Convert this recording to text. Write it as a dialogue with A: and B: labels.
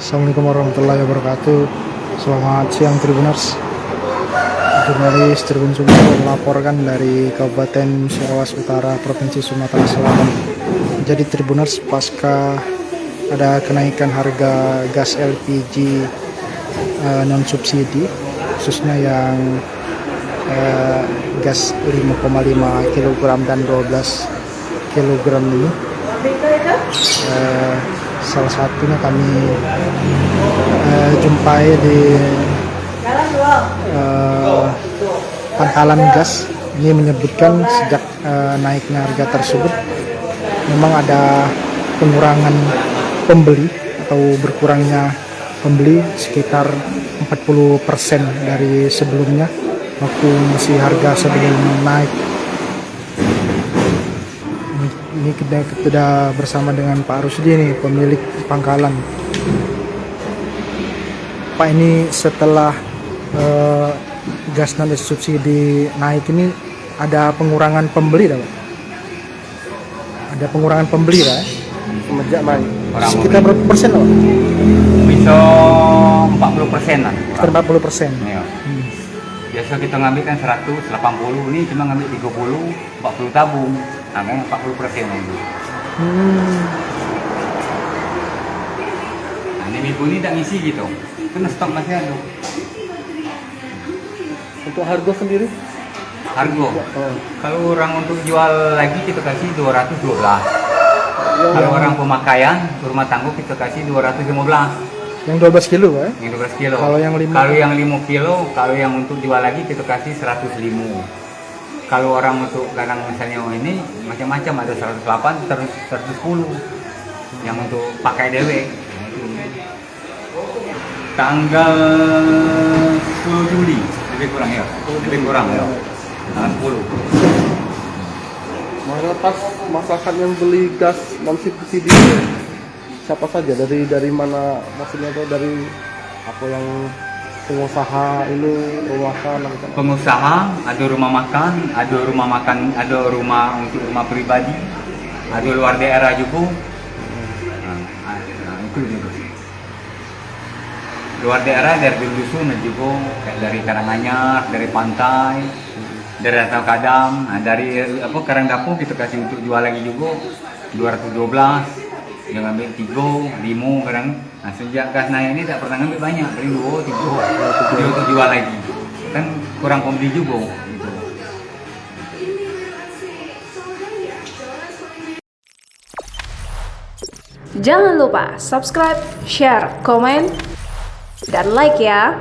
A: Assalamualaikum warahmatullahi wabarakatuh. Selamat siang Tribuners. Jurnalis Tribun Sumber melaporkan dari Kabupaten Surawas Utara, Provinsi Sumatera Selatan. Jadi Tribuners, pasca ada kenaikan harga gas LPG non subsidi, khususnya yang gas 5,5 kg dan 12 kg ini, salah satunya kami jumpai di pangkalan gas. Ini menyebutkan sejak naiknya harga tersebut memang ada pengurangan pembeli atau berkurangnya pembeli sekitar 40% dari sebelumnya waktu masih harga sebelum naik. Ini kita sudah bersama dengan Pak Rusdi nih, pemilik pangkalan. Pak, ini setelah gas non subsidi naik ini ada pengurangan pembeli, Pak? Ada pengurangan pembeli, Pak?
B: Semenjak main
A: Sekitar berapa persen, Pak?
B: bisa 40% lah.
A: Sekitar 40%.
B: Iya. Biasa kita ngambil kan 180, ini cuma ngambil 30, 40 tabung. Angkanya 40% lagi. Nah, ini minggu ini tak ngisi gitu. Kena stok masih ada.
C: Untuk harga sendiri?
B: Harga. Kalau orang untuk jual lagi kita kasih 212. Kalau orang pemakaian rumah tangga kita kasih 215.
A: Yang 12 kilo, Pak?
B: Yang 12 kilo.
A: Kalau yang 5
B: kilo, kalau yang untuk jual lagi kita kasih 105. Kalau orang untuk kadang misalnya ini macam-macam, ada 108, 110 yang untuk pakai dewek. Tanggal 10 Juli lebih kurang ya, tanggal 10.
C: Mayoritas masyarakat yang beli gas non subsidi siapa saja, dari mana, maksudnya tuh dari apa yang pengusaha ini, rumah makan,
B: Pengusaha, ada rumah makan, ada rumah untuk rumah pribadi, ada luar daerah juga. Itu juga. Luar daerah dari dusun juga, kayak dari Karanganyar, dari pantai, dari Rantau Kadam, dari Karangdapu kita kasih untuk jual lagi juga 212. Yang ambil 3, 5 kadang. Nah, sejak gas naik ini tak pernah ngambil banyak, dari 2, 3 dia untuk jual lagi. Kan kurang pembeli juga gitu.
D: Jangan lupa subscribe, share, komen, dan like ya.